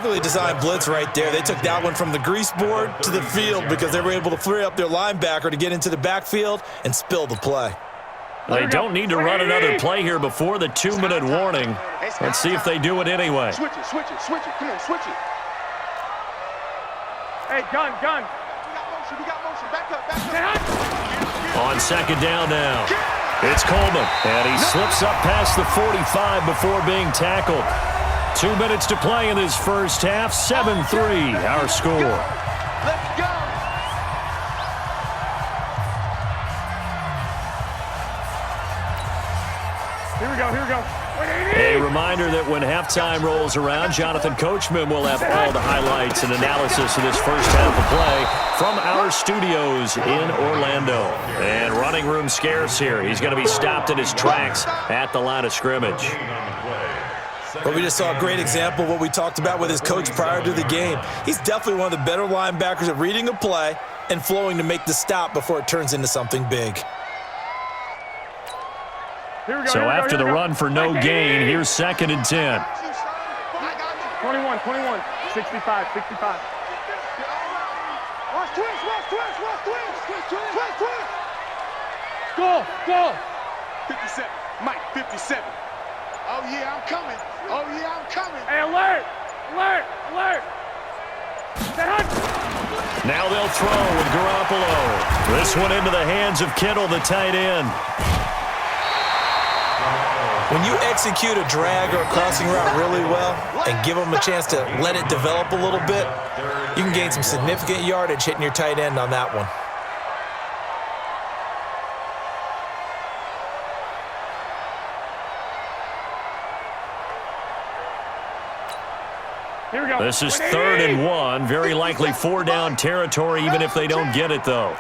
perfectly designed blitz right there. They took that one from the grease board to the field because they were able to free up their linebacker to get into the backfield and spill the play. They don't need to run another play here before the 2-minute warning. Let's see if they do it anyway. Switch it. Come on, switch it. Hey, gun. We got motion. Back up. On second down now, it's Coleman, and he slips up past the 45 before being tackled. 2 minutes to play in this first half, 7-3, our score. Let's go. Here we go. A reminder that when halftime rolls around, Jonathan Coachman will have all the highlights and analysis of this first half of play from our studios in Orlando. And running room scarce here. He's going to be stopped in his tracks at the line of scrimmage. Well, we just saw a great example of what we talked about with his coach prior to the game. He's definitely one of the better linebackers at reading a play and flowing to make the stop before it turns into something big. So after the run for no gain, here's 2nd and 10. 21, 65. Watch twist. Go. 57, Mike, 57. Oh, yeah, I'm coming. Hey, alert. Now they'll throw with Garoppolo. This one into the hands of Kittle, the tight end. When you execute a drag or a crossing route really well and give them a chance to let it develop a little bit, you can gain some significant yardage hitting your tight end on that one. Here we go. This is 3rd and 1. Very likely 4-down territory, even if they don't get it, though.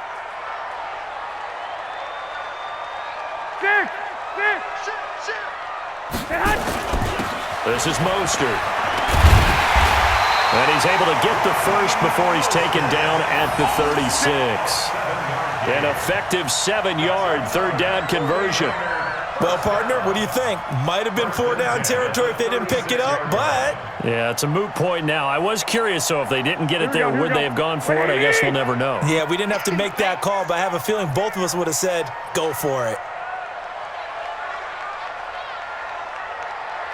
This is Mostert. And he's able to get the first before he's taken down at the 36. An effective 7-yard 3rd down conversion. Well, partner, what do you think? Might have been 4-down territory if they didn't pick it up, but... Yeah, it's a moot point now. I was curious, so if they didn't get it there, would they have gone for it? I guess we'll never know. Yeah, we didn't have to make that call, but I have a feeling both of us would have said, go for it.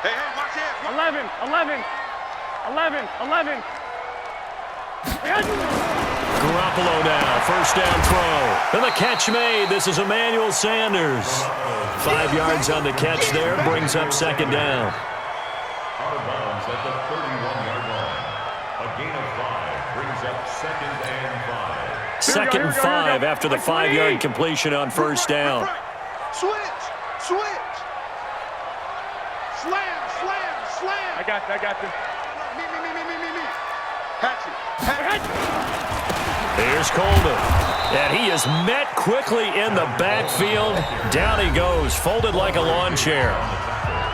Hey, watch it. 11. Garoppolo now, 1st down throw. And the catch made. This is Emmanuel Sanders. 5 yards on the catch there, brings up 2nd down. Out of bounds at the 31-yard line. A gain of 5 brings up 2nd and 5. Second and 5 after the 5-yard completion on 1st down. Switch. Slam. I got this. Me. Hatch it. Here's Coleman. And he is met quickly in the backfield. Down he goes, folded like a lawn chair.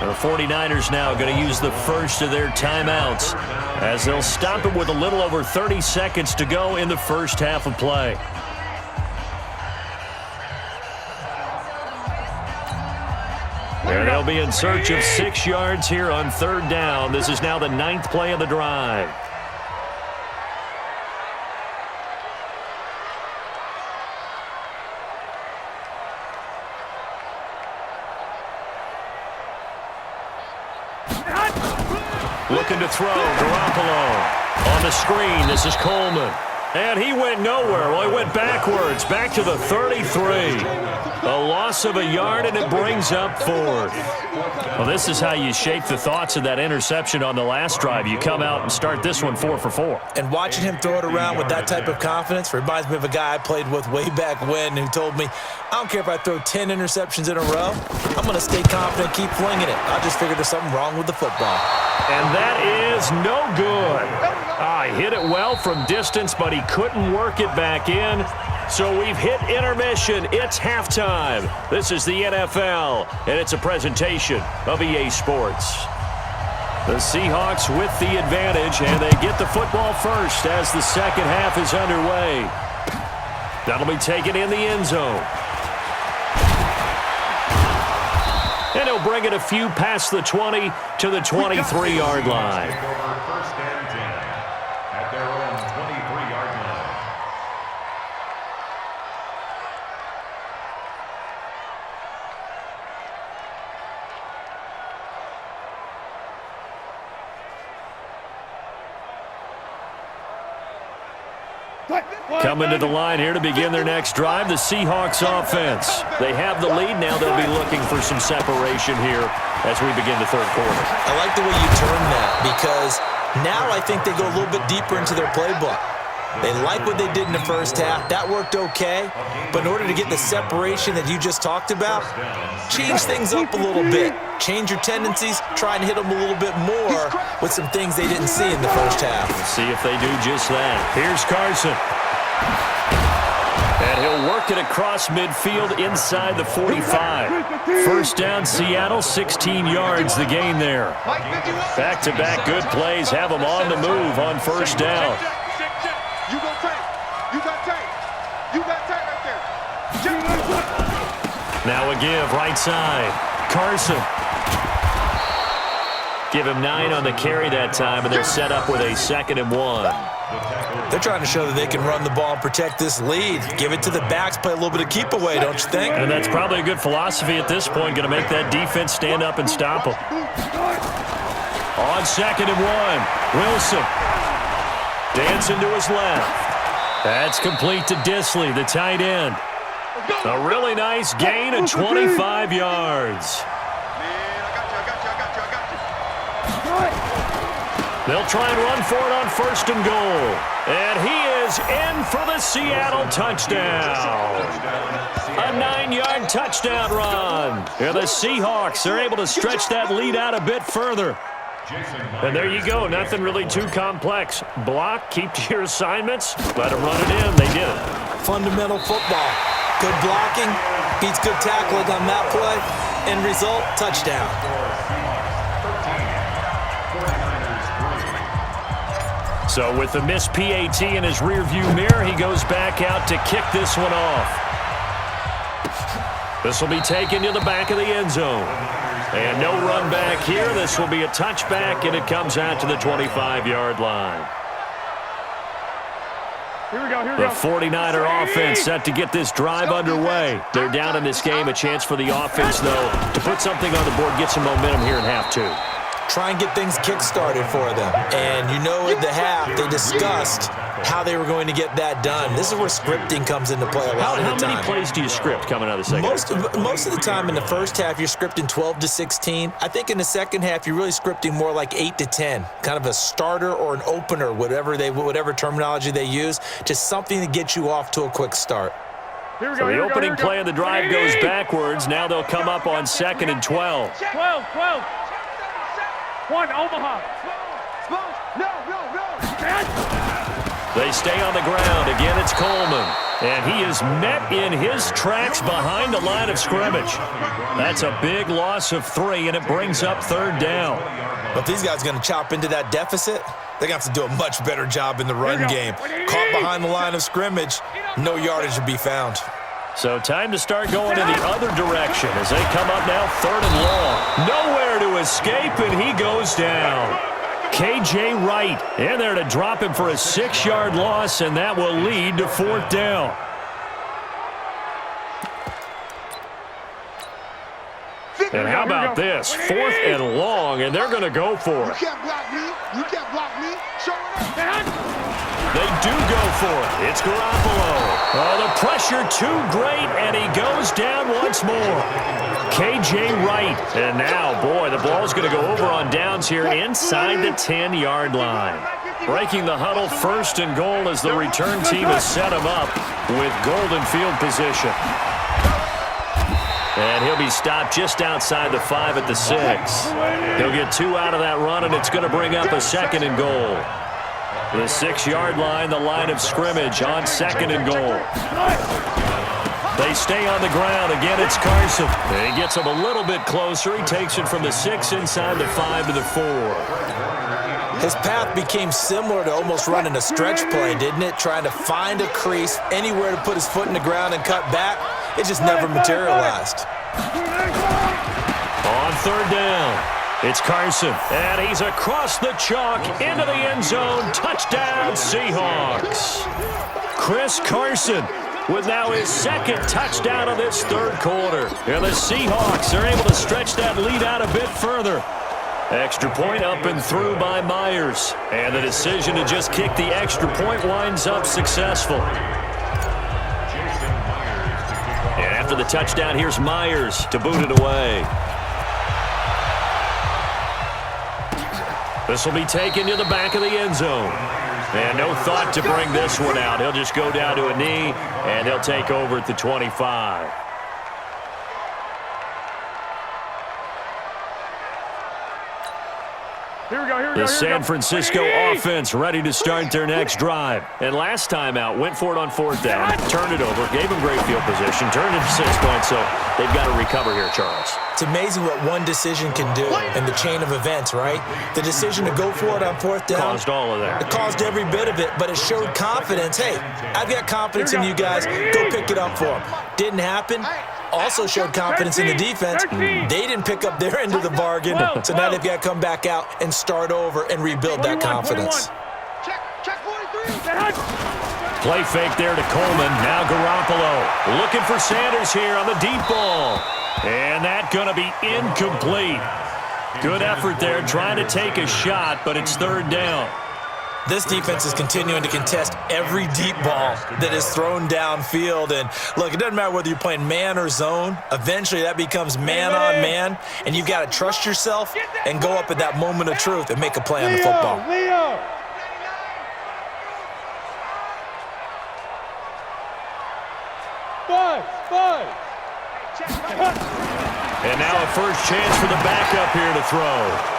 And the 49ers now going to use the first of their timeouts as they'll stop it with a little over 30 seconds to go in the first half of play. And they'll be in search of 6 yards here on 3rd down. This is now the 9th play of the drive. Looking to throw, Garoppolo. On the screen, this is Coleman. And he went nowhere. Well, he went backwards, back to the 33. A loss of a yard, and it brings up 4th. Well, this is how you shape the thoughts of that interception on the last drive. You come out and start this one 4 for 4. And watching him throw it around with that type of confidence reminds me of a guy I played with way back when who told me, I don't care if I throw 10 interceptions in a row. I'm going to stay confident, keep flinging it. I just figured there's something wrong with the football. And that is no good. He hit it well from distance, but he couldn't work it back in. So we've hit intermission. It's halftime. This is the NFL, and it's a presentation of EA Sports. The Seahawks with the advantage, and they get the football first as the second half is underway. That'll be taken in the end zone. And he'll bring it a few past the 20 to the 23-yard line. First and 10. at their own 23-yard line. Coming to the line here to begin their next drive, the Seahawks offense. They have the lead. Now they'll be looking for some separation here as we begin the third quarter. I like the way you term that because now I think they go a little bit deeper into their playbook. They like what they did in the first half. That worked okay. But in order to get the separation that you just talked about, change things up a little bit. Change your tendencies. Try and hit them a little bit more with some things they didn't see in the first half. Let's see if they do just that. Here's Carson. And he'll work it across midfield inside the 45. First down, Seattle, 16 yards the gain there. Back-to-back good plays have them on the move on first down. You go tight. You got tight. You got tight right there. Now a give, right side. Carson. Give him 9 on the carry that time, and they're set up with a 2nd and 1. They're trying to show that they can run the ball and protect this lead. Give it to the backs, play a little bit of keep away, don't you think? And that's probably a good philosophy at this point, going to make that defense stand up and stop them. On 2nd and 1, Wilson. Dancing to his left. That's complete to Disley, the tight end. A really nice gain of 25 yards. They'll try and run for it on 1st and goal. And he is in for the Seattle touchdown. A 9-yard touchdown run. And the Seahawks are able to stretch that lead out a bit further. And there you go. Nothing really too complex. Block, keep to your assignments, let them run it in. They did it. Fundamental football. Good blocking, beats good tackling on that play. End result, touchdown. So with the missed PAT in his rearview mirror, he goes back out to kick this one off. This will be taken to the back of the end zone. And no run back here. This will be a touchback, and it comes out to the 25-yard line. Here we go, here we The go. 49er offense set to get this drive underway. They're down in this game. A chance for the offense, though, to put something on the board, get some momentum here in half 2. Try and get things kick-started for them. And you know at the half, they discussed how they were going to get that done. This is where scripting comes into play a lot of the time. How many plays do you script coming out of the second half? Most of the time in the first half, you're scripting 12 to 16. I think in the second half, you're really scripting more like 8 to 10. Kind of a starter or an opener, whatever terminology they use. Just something to get you off to a quick start. Here we So go, the here we go, opening here we go. play of the drive goes backwards. Now they'll come up on 2nd and 12. 12. 1, Omaha. No. They stay on the ground. Again, it's Coleman. And he is met in his tracks behind the line of scrimmage. That's a big loss of 3, and it brings up 3rd down. But if these guys are going to chop into that deficit, they're going to have to do a much better job in the run game. Caught behind the line of scrimmage, no yardage to be found. So time to start going in the other direction as they come up now 3rd and long. Nowhere to escape, and he goes down. K.J. Wright in there to drop him for a 6-yard loss, and that will lead to 4th down. And how about this? 4th and long, and they're going to go for You it. can't block me. You can't block me. Show it up. They do go for it. It's Garoppolo. Oh, the pressure too great, and he goes down once more. K.J. Wright. And now, boy, the ball's going to go over on downs here inside the 10-yard line. Breaking the huddle, 1st and goal as the return team has set him up with golden field position. And he'll be stopped just outside the 5 at the 6. He'll get 2 out of that run, and it's going to bring up a 2nd and goal. The 6-yard line, the line of scrimmage on 2nd and goal. They stay on the ground. Again, it's Carson. And he gets him a little bit closer. He takes it from the 6 inside the 5 to the 4. His path became similar to almost running a stretch play, didn't it? Trying to find a crease, anywhere to put his foot in the ground and cut back. It just never materialized. On 3rd down, It's Carson, and he's across the chalk into the end zone. Touchdown, Seahawks. Chris Carson with now his second touchdown of this third quarter. And the Seahawks are able to stretch that lead out a bit further. Extra point up and through by Myers. And the decision to just kick the extra point winds up successful. And after the touchdown, here's Myers to boot it away. This will be taken to the back of the end zone. And no thought to bring this one out. He'll just go down to a knee, and he'll take over at the 25. The San Francisco offense ready to start their next drive. And last time out, went for it on fourth down, turned it over, gave them great field position, turned it to 6 points, so they've got to recover here, Charles. It's amazing what one decision can do in the chain of events, right? The decision to go for it on fourth down. Caused all of that. It caused every bit of it, but it showed confidence. Hey, I've got confidence in you guys. Go pick it up for them. Didn't happen. Also showed confidence in the defense. They didn't pick up their end of the bargain, so now they've got to come back out and start over and rebuild that confidence. Play fake there to Coleman. Now Garoppolo looking for Sanders here on the deep ball. And that going to be incomplete. Good effort there trying to take a shot, but it's third down. This defense is continuing to contest every deep ball that is thrown downfield. And, look, it doesn't matter whether you're playing man or zone. Eventually, that becomes man-on-man, and you've got to trust yourself and go up at that moment of truth and make a play on the football. And now a first chance for the backup here to throw.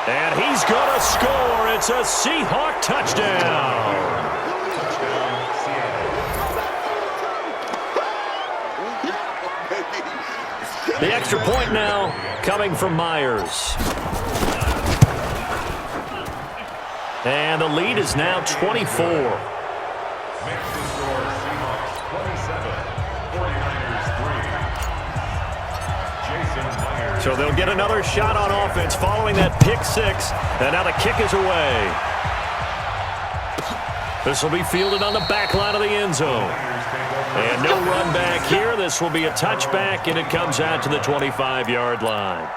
And he's going to score. It's a Seahawk touchdown. The extra point now coming from Myers. And the lead is now 24. So they'll get another shot on offense following that pick six. And now the kick is away. This will be fielded on the back line of the end zone. And no run back here. This will be a touchback, and it comes out to the 25-yard line.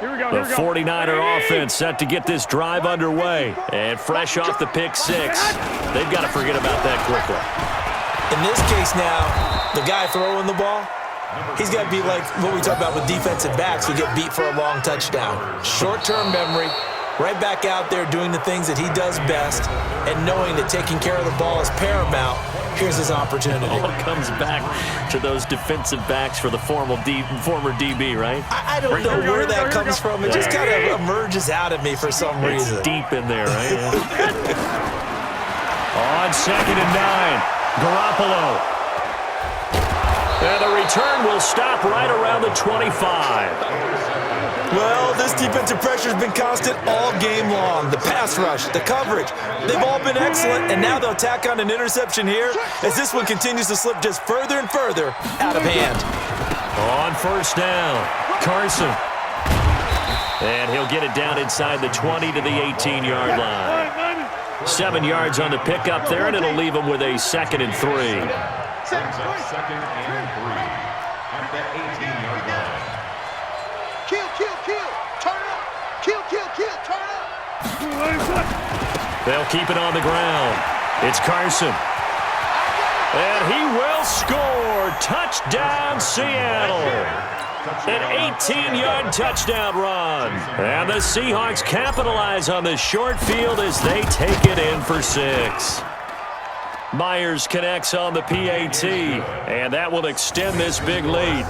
The 49er offense set to get this drive underway. And fresh off the pick six, they've got to forget about that quickly. In this case now, the guy throwing the ball, he's got to be like what we talk about with defensive backs who get beat for a long touchdown. Short-term memory, right back out there doing the things that he does best, and knowing that taking care of the ball is paramount. Here's his opportunity. All comes back to those defensive backs for the former DB, right? I don't know where that comes from. It just kind of emerges out of me for some reason. It's deep in there, right? On 2nd and 9, Garoppolo. And the return will stop right around the 25. Well, this defensive pressure has been constant all game long. The pass rush, the coverage, they've all been excellent, and now they'll tack on an interception here as this one continues to slip just further and further out of hand. On first down, Carson. And he'll get it down inside the 20 to the 18-yard line. 7 yards on the pickup there, and it'll leave him with a 2nd and 3. Brings up 2nd and 3 at the 18-yard line. Kill, turn it up. Kill, turn it up. They'll keep it on the ground. It's Carson. And he will score. Touchdown, Seattle. An 18-yard touchdown run. And the Seahawks capitalize on this short field as they take it in for 6. Myers connects on the PAT, and that will extend this big lead.